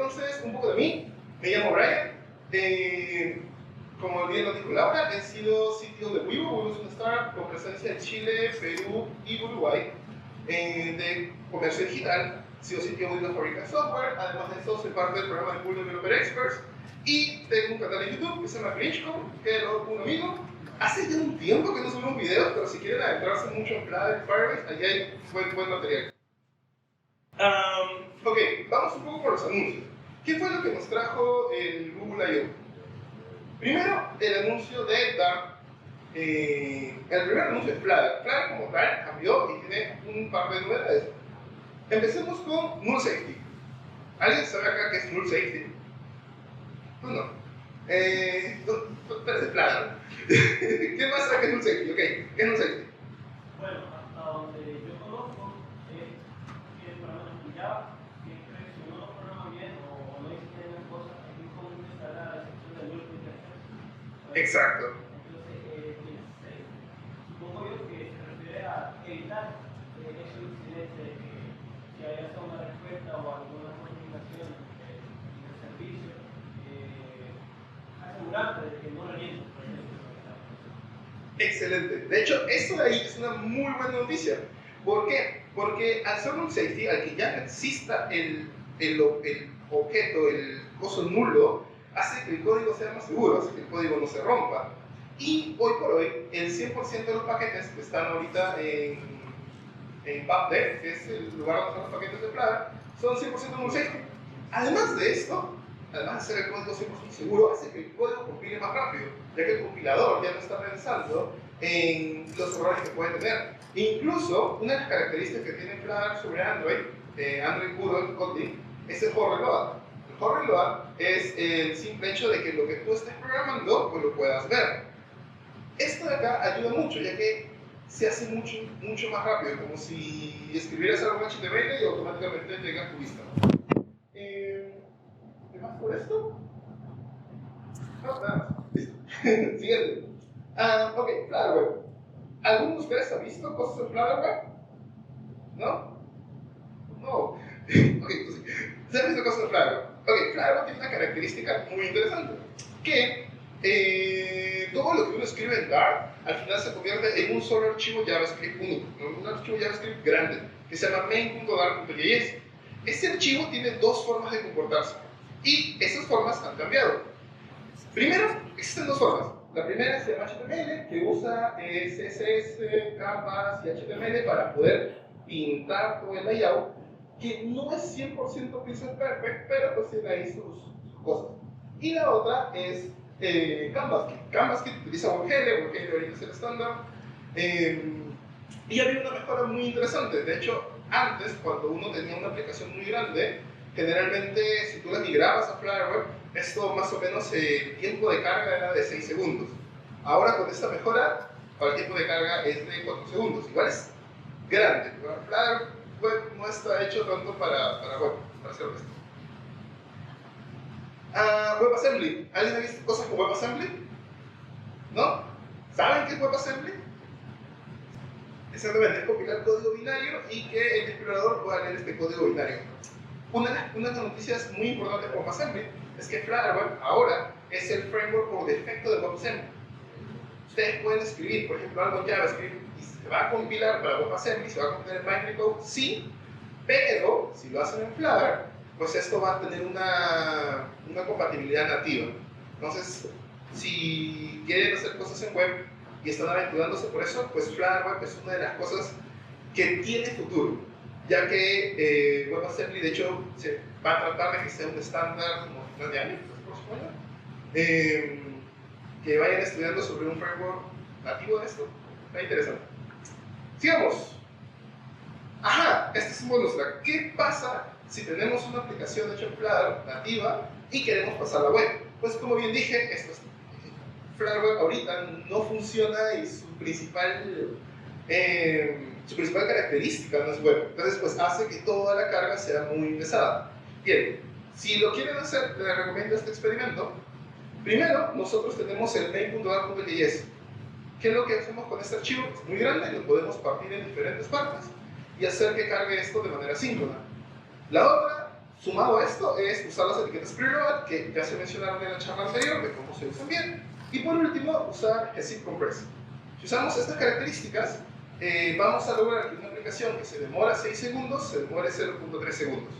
entonces, un poco de mí. Me llamo Brian. Como bien lo dijo Laura, he sido CTO de Wibo. Wibo es una startup con presencia en Chile, Perú y Uruguay de comercio digital. He sido CTO de una fábrica de software. Además de eso, soy parte del programa de Pool Developer Experts. Y tengo un canal en YouTube que se llama Grinchcom, que lo un amigo. Hace ya un tiempo que no subimos videos, pero si quieren adentrarse mucho en Flutter y Firebase, allí hay buen material. Ok, vamos un poco por los anuncios. ¿Qué fue lo que nos trajo el Google I.O.? Primero, el anuncio de Dart. El primer anuncio es Flutter. Flutter como tal cambió y tiene un par de novedades. Empecemos con Null Safety. ¿Alguien sabe acá qué es Null Safety? Pues no. Pero es Flutter. ¿Qué más sabe que es Null Safety? Ok, ¿qué es Null Safety? Bueno, hasta donde yo conozco es que el programa de Java, siempre si uno lo programa bien o no dice que hay una cosa, es muy común que salga la sección de null pointer. Exacto. Entonces, supongo yo que se refiere a evitar esos incidentes de que si hay hasta una respuesta o alguna modificación en el servicio, asegurarte de que no reviente, por ejemplo. Excelente. De hecho, eso de ahí es una muy buena noticia. ¿Por qué? Porque al ser un safety, al que ya no exista el objeto, el coso nulo, hace que el código sea más seguro, hace que el código no se rompa. Y hoy por hoy, el 100% de los paquetes que están ahorita en PubDev, que es el lugar donde están los paquetes de Flutter, son 100% null safety. Además de esto, además de ser el código 100% seguro, hace que el código compile más rápido, ya que el compilador ya no está pensando en los errores que puede tener. Incluso, una de las características que tiene Flutter sobre Android, Android Puro, Kotlin, es el hover load. El hover load es el simple hecho de que lo que tú estés programando, pues lo puedas ver. Esto de acá ayuda mucho, ya que se hace mucho más rápido, como si escribieras algo en HTML y automáticamente llega a tu vista. ¿Qué más por esto? No, nada más. Listo. Siguiente. Ok, Flutterweb. ¿Alguno de ustedes ha visto cosas en Flutterweb? ¿No? No. Ok, entonces, ¿se han visto cosas en Flutterweb? Ok, Flutterweb tiene una característica muy interesante, que todo lo que uno escribe en Dart al final se convierte en un solo archivo JavaScript único, un archivo JavaScript grande, que se llama main.dart.js. Este archivo tiene dos formas de comportarse, y esas formas han cambiado. Primero, existen dos formas. La primera es el HTML, que usa CSS, capas y HTML para poder pintar todo el layout, que no es 100% pixel perfect, pero pues tiene ahí sus cosas. Y la otra es CanvasKit. CanvasKit utiliza WebGL ahorita es el estándar. Y había una mejora muy interesante. De hecho, antes, cuando uno tenía una aplicación muy grande, generalmente si tú la migrabas a Flutterweb, esto más o menos el tiempo de carga era de 6 segundos. Ahora con esta mejora, el tiempo de carga es de 4 segundos. Igual es grande. Flutterweb no está hecho tanto para web, para hacer esto. WebAssembly. ¿Alguien ha visto cosas con WebAssembly? ¿No? ¿Saben qué es WebAssembly? Exactamente, es compilar código binario y que el explorador pueda leer este código binario. Una de las noticias muy importantes con WebAssembly es que Flutterweb ahora es el framework por defecto de WebAssembly. Ustedes pueden escribir, por ejemplo, algo en JavaScript y se va a compilar para WebAssembly, se va a compilar en Binary Code, sí, pero si lo hacen en Flutter, pues esto va a tener una compatibilidad nativa. Entonces, si quieren hacer cosas en web y están aventurándose por eso, pues Flutterweb es una de las cosas que tiene futuro, ya que WebAssembly de hecho se va a tratar de que sea un estándar como final de año, por supuesto, que vayan estudiando sobre un framework nativo de esto. Está interesante. Sigamos. Ajá, este es un bonus track. ¿Qué pasa si tenemos una aplicación hecha en Flutter nativa y queremos pasar a la web? Pues como bien dije, Flutterweb ahorita no funciona y su principal característica no es web. Entonces pues hace que toda la carga sea muy pesada. Bien, si lo quieren hacer, les recomiendo este experimento. Primero, nosotros tenemos el main.dart.js. ¿Qué es lo que hacemos con este archivo? Es muy grande, lo podemos partir en diferentes partes y hacer que cargue esto de manera síncrona. La otra Sumado a esto es usar las etiquetas preload, que ya se mencionaron en la charla anterior de cómo se usan bien. Y por último, usar Gzip Compress. Si usamos estas características, vamos a lograr que una aplicación que se demora 6 segundos se demore 0.3 segundos.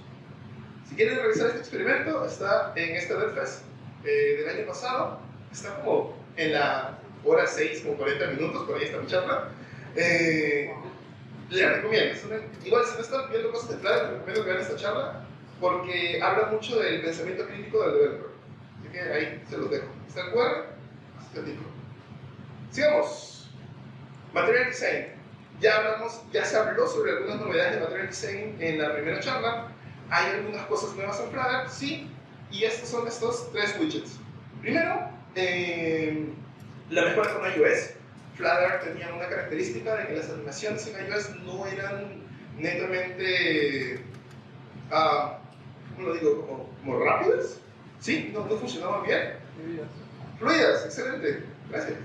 Si quieren realizar este experimento, está en este DevFest del año pasado. Está como en la hora 6, como 40 minutos, por ahí está mi charla. Les recomiendo. Igual, si no están viendo cosas de Flutter, les recomiendo que vean esta charla, porque habla mucho del pensamiento crítico del developer. Así que ahí se los dejo. ¿Está el QR? Está el título. Sigamos. Material Design. Ya se habló sobre algunas novedades de Material Design en la primera charla. Hay algunas cosas nuevas en Flutter, sí, y estos son estos 3 widgets. Primero, la mejora con iOS. Flutter tenía una característica de que las animaciones en iOS no eran netamente, ¿cómo lo digo? Como rápidas, ¿sí? No funcionaban bien. Fluidas, excelente, gracias.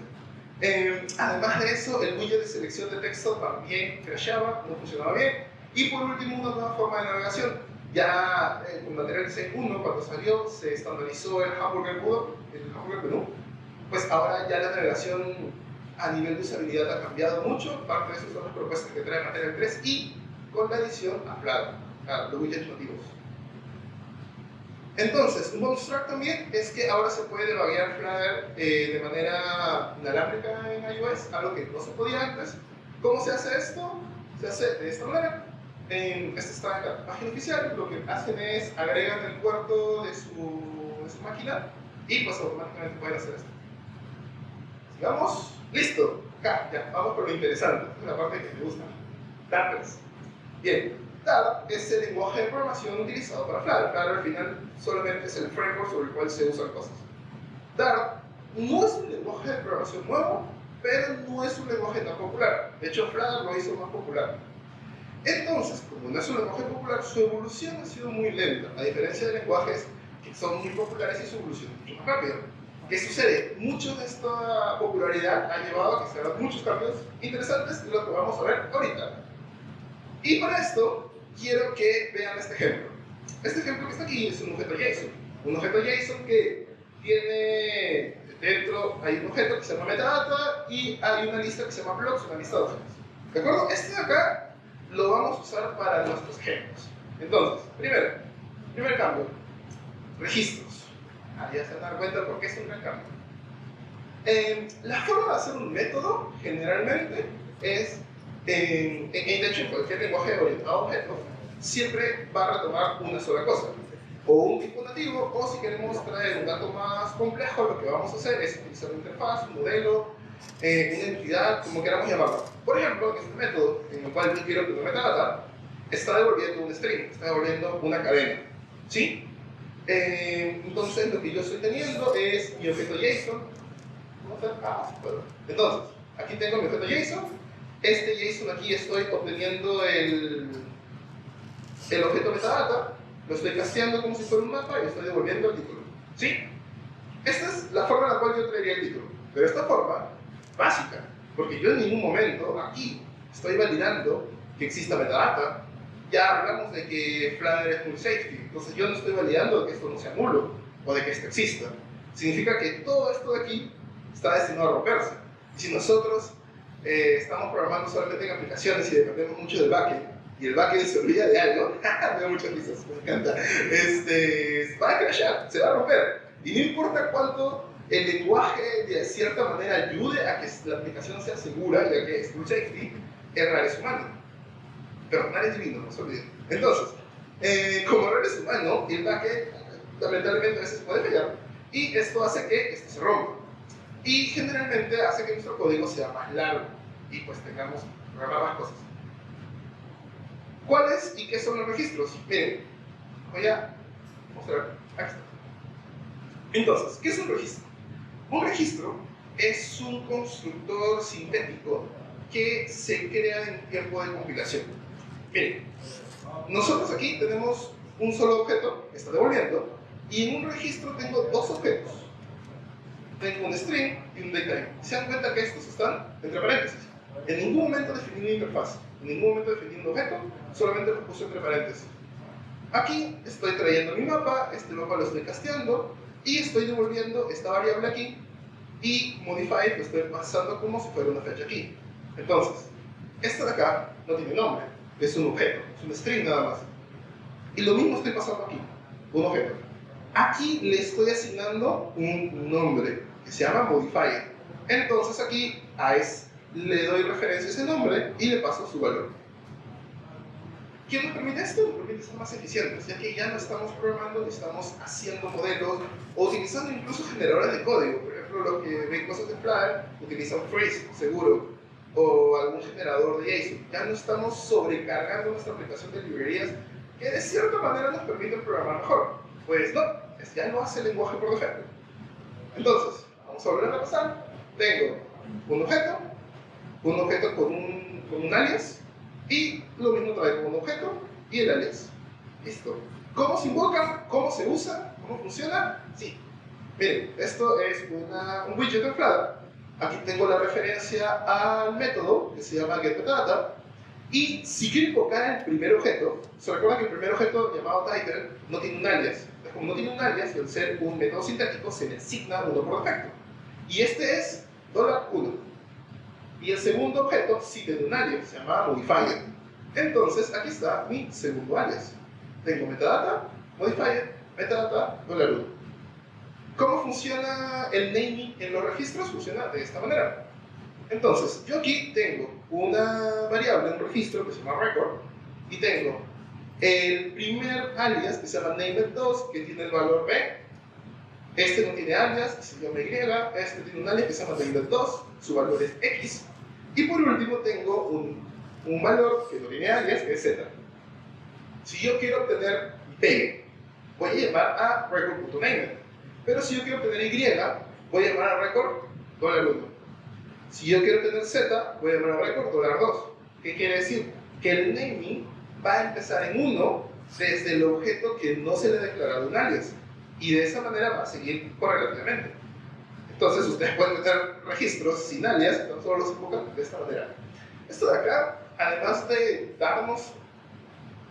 Además de eso, el widget de selección de texto también crashaba, no funcionaba bien. Y por último, una nueva forma de navegación. Ya con Material Design 1, cuando salió, se estandarizó el hamburger menú. Pues ahora ya la navegación a nivel de usabilidad ha cambiado mucho. Parte de eso son las propuestas que trae Material 3 y con la adición a Flutter, a los widgets nativos. Entonces, un bonus track también es que ahora se puede debuguear Flutter de manera inalámbrica en iOS, algo que no se podía antes. ¿Cómo se hace esto? Se hace de esta manera. Esta está en la página oficial. Lo que hacen es agregan el puerto de su máquina y pues automáticamente pueden hacer esto. Sigamos. Listo. Acá, ya, vamos por lo interesante. Esta es la parte que me gusta. Datos. Bien. Dart es el lenguaje de programación utilizado para Flutter. Flutter al final solamente es el framework sobre el cual se usan cosas. Dart no es un lenguaje de programación nuevo, pero no es un lenguaje tan popular. De hecho, Flutter lo hizo más popular. Entonces, como no es un lenguaje popular, su evolución ha sido muy lenta, a diferencia de lenguajes que son muy populares y su evolución es mucho más rápida. ¿Qué sucede? Mucho de esta popularidad ha llevado a que se hagan muchos cambios interesantes, de lo que vamos a ver ahorita. Y para esto, quiero que vean este ejemplo. Este ejemplo que está aquí es un objeto JSON. Un objeto JSON que tiene dentro, hay un objeto que se llama metadata y hay una lista que se llama blocks, una lista de objetos. ¿De acuerdo? Este de acá lo vamos a usar para nuestros ejemplos. Entonces, primer cambio, registros. Ya se van a dar cuenta por qué es un gran cambio. La forma de hacer un método, generalmente, es, de hecho, en cualquier lenguaje orientado a objetos, siempre va a retomar una sola cosa. O un tipo nativo, o si queremos traer un dato más complejo, lo que vamos a hacer es utilizar una interfaz, un modelo, una entidad, como queramos llamarlo. Por ejemplo, este método, en el cual yo quiero que me metadata, está devolviendo un string, está devolviendo una cadena. ¿Sí? Entonces, lo que yo estoy teniendo es mi objeto JSON. Entonces, aquí tengo mi objeto JSON. Este JSON aquí estoy obteniendo el objeto metadata, lo estoy casteando como si fuera un mapa y estoy devolviendo el título. ¿Sí? Esta es la forma en la cual yo traería el título. Pero esta forma, básica, porque yo en ningún momento aquí estoy validando que exista metadata. Ya hablamos de que Flutter es null safety, entonces yo no estoy validando de que esto no sea nulo o de que esto exista. Significa que todo esto de aquí está destinado a romperse. Y si nosotros estamos programando solamente en aplicaciones y dependemos mucho del backend, y el backend se olvida de algo, me da muchas risas, me encanta, va a crashar, se va a romper. Y no importa cuánto el lenguaje de cierta manera ayude a que la aplicación sea segura, ya que es null safety, errar es humano. Pero errar es divino, no se olviden. Entonces, como errar es humano, el backend lamentablemente a veces puede fallar, y esto hace que esto se rompa. Y generalmente hace que nuestro código sea más largo y pues tengamos que programar más cosas. ¿Cuáles y qué son los registros? Miren, voy a mostrar. Aquí está. Entonces, ¿qué es un registro? Un registro es un constructor sintético que se crea en tiempo de compilación. Miren, nosotros aquí tenemos un solo objeto que está devolviendo y en un registro tengo dos objetos. Tengo un string y un datetime. ¿Se dan cuenta que estos están entre paréntesis? En ningún momento definí una interfaz, en ningún momento definí un objeto, solamente lo puse entre paréntesis. Aquí estoy trayendo mi mapa, este mapa lo estoy casteando y estoy devolviendo esta variable aquí y modify lo estoy pasando como si fuera una fecha aquí. Entonces, esta de acá no tiene nombre, es un objeto, es un string nada más. Y lo mismo estoy pasando aquí, un objeto. Aquí le estoy asignando un nombre que se llama modifier. Entonces aquí le doy referencia a ese nombre y le paso su valor. ¿Qué nos permite esto? Nos permite ser más eficientes, ya que ya no estamos programando, ni estamos haciendo modelos o utilizando incluso generadores de código. Por ejemplo, los que ven cosas de Flutter utilizan Freeze, seguro, o algún generador de JSON. Ya no estamos sobrecargando nuestra aplicación de librerías que de cierta manera nos permiten programar mejor. Pues no, ya lo hace el lenguaje por defecto. Entonces, vamos a volver a repasar. Tengo un objeto con un alias, y lo mismo traigo un objeto y el alias. Listo. ¿Cómo se invoca? ¿Cómo se usa? ¿Cómo funciona? Sí. Miren, esto es un widget en Flutter. Aquí tengo la referencia al método que se llama getMetadata. Y si quiero invocar el primer objeto, se recuerda que el primer objeto llamado title no tiene un alias. Como no tiene un alias, y al ser un método sintáctico, se le asigna uno por defecto. Y este es $1. Y el segundo objeto sí tiene un alias, se llama modifier. Entonces, aquí está mi segundo alias. Tengo metadata, modifier, metadata, $1. ¿Cómo funciona el naming en los registros? Funciona de esta manera. Entonces, yo aquí tengo una variable, un registro que se llama record, y tengo el primer alias que se llama named2, que tiene el valor b. Este no tiene alias, que se llama y. Este tiene un alias que se llama named2, su valor es x. Y por último tengo un valor que no tiene alias, que es z. Si yo quiero obtener b, voy a llamar a record.named. Pero si yo quiero obtener y, voy a llamar a record $1. Si yo quiero obtener z, voy a llamar a record $2. ¿Qué quiere decir? Que el naming va a empezar en 1 desde el objeto que no se le ha declarado un alias. Y de esa manera va a seguir correlativamente. Entonces ustedes pueden meter registros sin alias, tan solo los invocan de esta manera. Esto de acá, además de darnos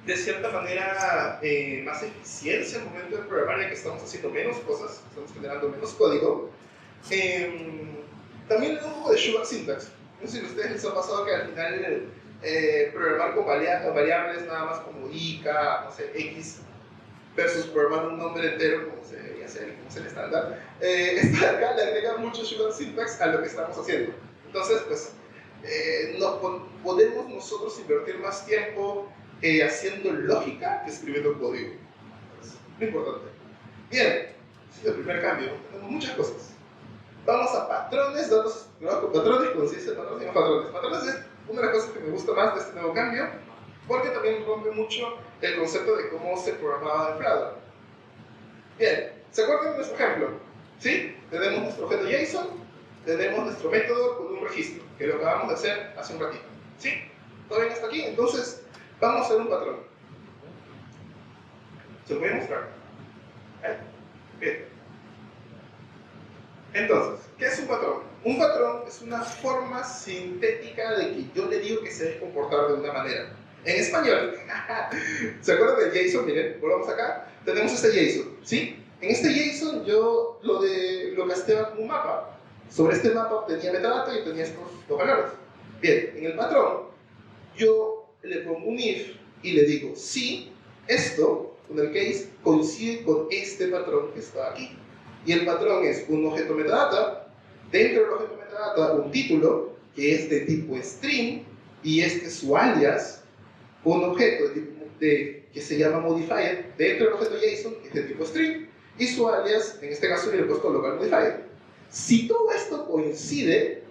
de cierta manera más eficiencia al momento de programar, ya que estamos haciendo menos cosas, estamos generando menos código, también le da un poco de sugar syntax. No sé si a ustedes les ha pasado que al final programar con variables nada más como i, k, no sé, x, versus programar un nombre entero como se debería hacer, como es el estándar. Esto de acá le agrega mucho sugar syntax a lo que estamos haciendo. Entonces, pues, podemos nosotros invertir más tiempo haciendo lógica que escribiendo código. Es muy importante. Bien, ese es el primer cambio. Tenemos muchas cosas. Vamos a patrones, datos, patrones, conciencia, patrones y no patrones. Patrones es una de las cosas que me gusta más de este nuevo cambio, porque también rompe mucho el concepto de cómo se programaba en Flutter. Bien, ¿se acuerdan de nuestro ejemplo? ¿Sí? Tenemos nuestro objeto JSON, tenemos nuestro método con un registro, que lo acabamos de hacer hace un ratito. ¿Sí? ¿Todo bien hasta aquí? Entonces, vamos a hacer un patrón. ¿Se lo voy a mostrar? Bien. Entonces, ¿qué es un patrón? Un patrón es una forma sintética de que yo le digo que se debe comportar de una manera. En español, ¿se acuerdan del JSON? Miren, volvamos acá. Tenemos este JSON, ¿sí? En este JSON yo lo casteaba como un mapa. Sobre este mapa obtenía metadata y obtenía estos dos valores. Bien, en el patrón, yo le pongo un if y le digo si esto, con el case, coincide con este patrón que está aquí. Y el patrón es un objeto metadata, dentro del objeto metadata un título que es de tipo string y este es su alias, un objeto que se llama modifier dentro del objeto JSON que es de tipo string y su alias, en este caso le he puesto local modifier. Si todo esto coincide,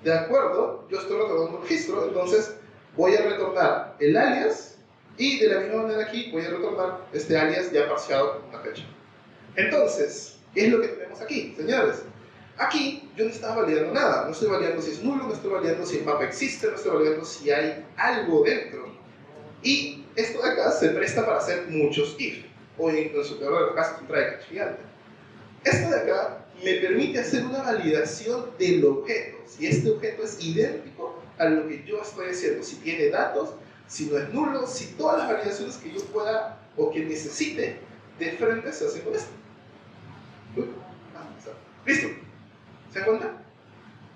de acuerdo, yo estoy retornando un registro, entonces voy a retornar el alias y de la misma manera aquí voy a retornar este alias ya parseado con una fecha. Entonces, ¿qué es lo que tenemos aquí, señores? Aquí yo no estaba validando nada, no estoy validando si es nulo, no estoy validando si el mapa existe, no estoy validando si hay algo dentro. Y esto de acá se presta para hacer muchos if, o en su peor de los casos un try catch gigante. Esto de acá me permite hacer una validación del objeto, si este objeto es idéntico a lo que yo estoy haciendo, si tiene datos, si no es nulo, si todas las validaciones que yo pueda o que necesite de frente se hacen con esto. Listo. ¿Se dan cuenta?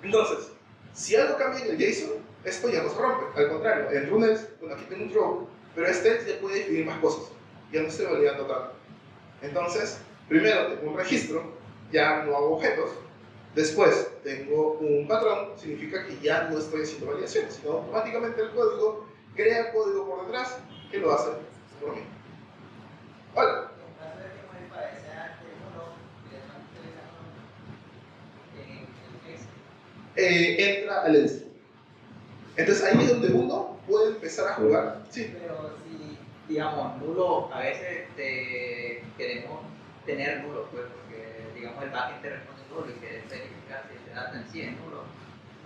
Entonces, si algo cambia en el JSON, esto ya no se rompe. Al contrario, en runes, bueno, aquí tengo un throw, pero este ya puede definir más cosas. Ya no estoy validando tanto. Entonces, primero tengo un registro, ya no hago objetos. Después tengo un patrón, significa que ya no estoy haciendo validaciones, sino automáticamente el código crea código por detrás que lo hace por mí. Hola. Entra al else. Entonces ahí es donde uno puede empezar a jugar. Sí. Pero si, digamos, nulo, a veces queremos tener nulo, pues, porque, digamos, el backend te responde nulo y quieres verificar si el data en sí es nulo.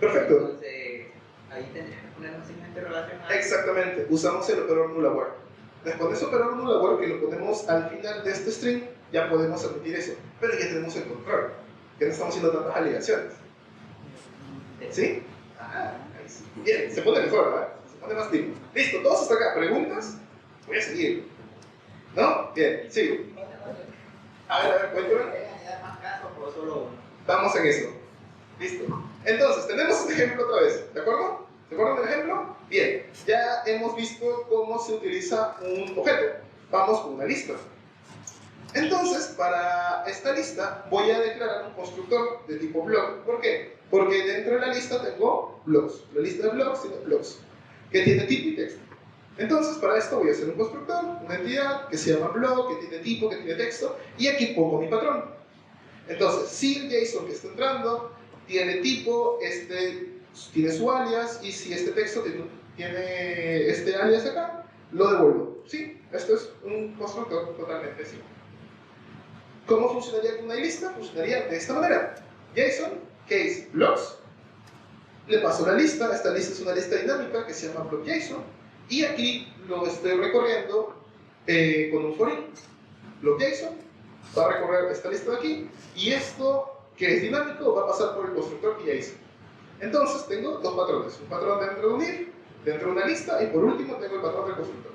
Perfecto. Entonces, ahí tendrías que poner un signo de interrogación. Exactamente. Usamos el operador nullAware. Después de ese operador nullAware que lo ponemos al final de este string, ya podemos admitir eso. Pero ya tenemos el control. Ya no estamos haciendo tantas alegaciones. ¿Sí? Ah, bien, se pone mejor, ¿verdad? Se pone más lindo. Listo, todos hasta acá. ¿Preguntas? Voy a seguir. ¿No? Bien, sigo. A ver, cuéntame. Vamos en eso. Listo. Entonces, tenemos este ejemplo otra vez. ¿De acuerdo? ¿Se acuerdan del ejemplo? Bien. Ya hemos visto cómo se utiliza un objeto. Vamos con una lista. Entonces, para esta lista voy a declarar un constructor de tipo block. ¿Por qué? Porque dentro de la lista tengo blocks. La lista de blocks tiene blocks que tiene tipo y texto. Entonces, para esto voy a hacer un constructor, una entidad que se llama block, que tiene tipo, que tiene texto, y aquí pongo mi patrón. Entonces, si el JSON que está entrando tiene tipo, tiene su alias, y si este texto tiene este alias acá, lo devuelvo. ¿Sí? Esto es un constructor totalmente simple. ¿Cómo funcionaría con una lista? Funcionaría de esta manera. JSON, case, blocks. Le paso la lista. Esta lista es una lista dinámica que se llama block.json. Y aquí lo estoy recorriendo con un for in. Block.json va a recorrer esta lista de aquí. Y esto, que es dinámico, va a pasar por el constructor que ya hice. Entonces tengo dos patrones. Un patrón dentro de un if, dentro de una lista. Y por último tengo el patrón del constructor.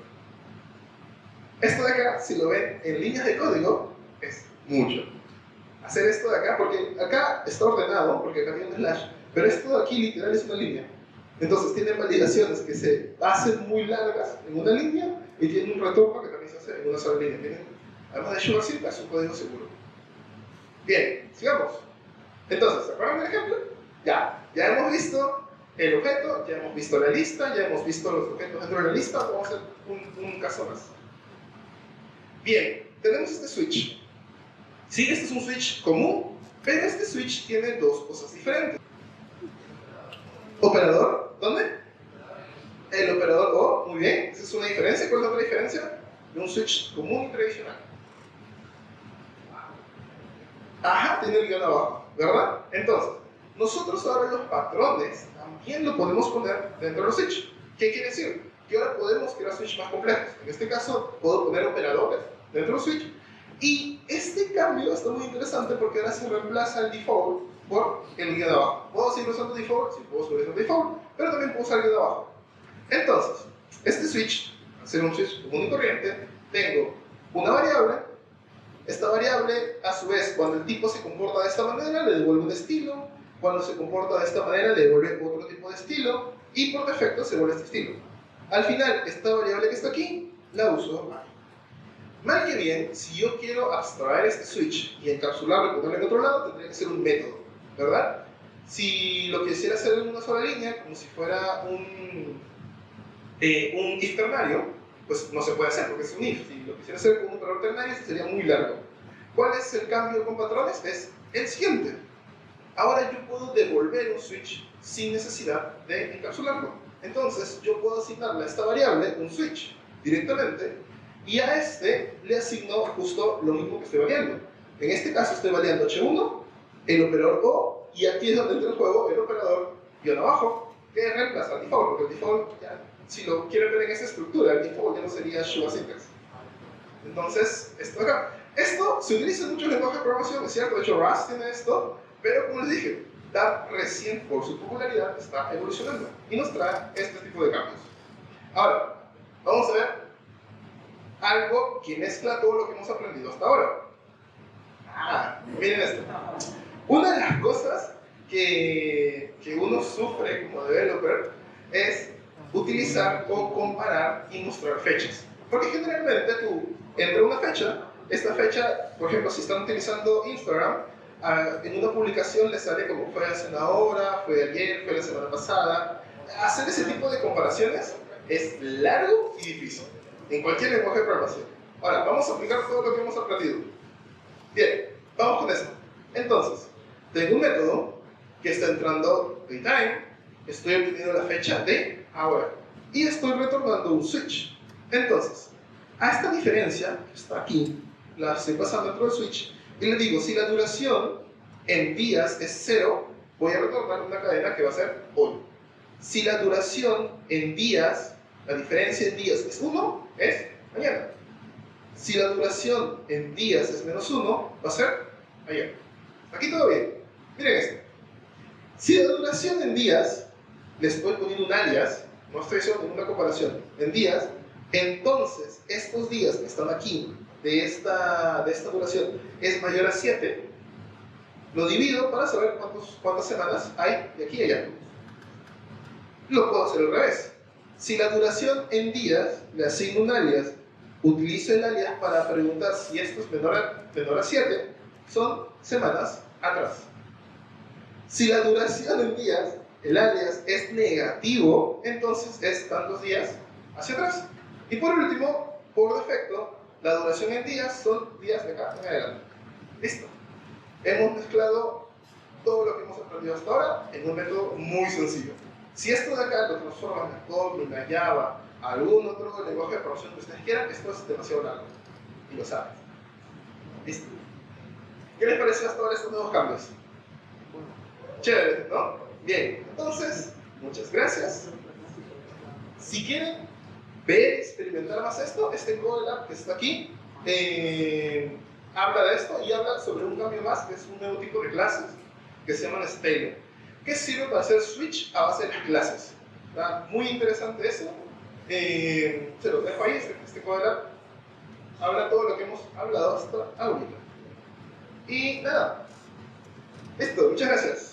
Esto de acá, si lo ven en líneas de código, es mucho. Hacer esto de acá, porque acá está ordenado, porque acá tiene un slash, pero esto de aquí literal es una línea. Entonces tienen validaciones que se hacen muy largas en una línea y tienen un retorno que también se hace en una sola línea. Tienen, además de SugarSync, es un código seguro. Bien, sigamos. Entonces, ¿se acuerdan del ejemplo? Ya hemos visto el objeto, ya hemos visto la lista, ya hemos visto los objetos dentro de la lista. Vamos a hacer un caso más. Bien, tenemos este switch. Sí, este es un switch común, pero este switch tiene dos cosas diferentes. Operador, ¿dónde? El operador O, muy bien, esa es una diferencia. ¿Cuál es la otra diferencia? De un switch común y tradicional. Ajá, tiene el guión abajo, ¿verdad? Entonces, nosotros ahora los patrones también lo podemos poner dentro de los switch. ¿Qué quiere decir? Que ahora podemos crear switch más complejos. En este caso, puedo poner operadores dentro del switch. Y este cambio está muy interesante porque ahora se reemplaza el default por el guión de abajo. Puedo seguir usando default, sí puedo seguir usando default, pero también puedo usar el guión de abajo. Entonces, este switch, al ser un switch común y corriente, tengo una variable. Esta variable, a su vez, cuando el tipo se comporta de esta manera, le devuelve un estilo. Cuando se comporta de esta manera, le devuelve otro tipo de estilo. Y por defecto se vuelve este estilo. Al final, esta variable que está aquí, la uso aquí. Mal que bien, si yo quiero abstraer este switch y encapsularlo y ponerlo en otro lado, tendría que ser un método, ¿verdad? Si lo quisiera hacer en una sola línea, como si fuera un if ternario, pues no se puede hacer porque es un if. Si lo quisiera hacer con un operador ternario, sería muy largo. ¿Cuál es el cambio con patrones? Es el siguiente. Ahora yo puedo devolver un switch sin necesidad de encapsularlo. Entonces yo puedo asignarle a esta variable un switch directamente y a este le asigno justo lo mismo que estoy variando. En este caso estoy variando h1, el operador O, y aquí es donde entra el juego el operador guión abajo, que reemplaza al default, porque el default, ya, si lo quieren ver en esa estructura, el default ya no sería Sugar Syntax. Entonces, esto de acá. Esto se utiliza en muchos lenguajes de programación, es cierto, de hecho Rust tiene esto, pero como les dije, Dart recién por su popularidad está evolucionando y nos trae este tipo de cambios. Ahora, vamos a ver algo que mezcla todo lo que hemos aprendido hasta ahora. Miren esto. Una de las cosas que uno sufre como developer es utilizar o comparar y mostrar fechas. Porque generalmente tú entra una fecha, esta fecha, por ejemplo, si están utilizando Instagram, en una publicación les sale como fue hace una hora, fue ayer, fue la semana pasada. Hacer ese tipo de comparaciones es largo y difícil en cualquier lenguaje de programación. Ahora, vamos a aplicar todo lo que hemos aprendido. Bien, vamos con esto. Entonces, tengo un método que está entrando daytime, estoy obteniendo la fecha de ahora y estoy retornando un switch. Entonces, a esta diferencia que está aquí, la estoy pasando dentro del switch y le digo, si la duración en días es 0, voy a retornar una cadena que va a ser hoy. Si la duración en días, la diferencia en días es 1, es mañana. Si la duración en días es -1, va a ser ayer. Aquí todo bien. Miren esto. Si la duración en días, le estoy poniendo un alias, no estoy haciendo ninguna comparación, en días, entonces estos días que están aquí, de esta duración, es mayor a 7, lo divido para saber cuántas semanas hay de aquí a allá. Lo puedo hacer al revés. Si la duración en días, le asigno un alias, utilizo el alias para preguntar si esto es menor a 7, son semanas atrás. Si la duración en días, el alias es negativo, entonces es tantos días hacia atrás. Y por último, por defecto, la duración en días son días de acá en adelante. Listo. Hemos mezclado todo lo que hemos aprendido hasta ahora en un método muy sencillo. Si esto de acá lo transforman en Kotlin, a Java, a algún otro lenguaje de programación que ustedes quieran, esto es demasiado largo. Y lo saben. Listo. ¿Qué les pareció hasta ahora estos nuevos cambios? Chévere, ¿no? Bien, entonces, muchas gracias. Si quieren ver, experimentar más esto, este Code Lab que está aquí, habla de esto y habla sobre un cambio más, que es un nuevo tipo de clases, que se llaman Scalar, que sirve para hacer switch a base de las clases. ¿Verdad? Muy interesante eso. Se los dejo ahí, este Code Lab habla todo lo que hemos hablado hasta ahorita. Y nada, listo, muchas gracias.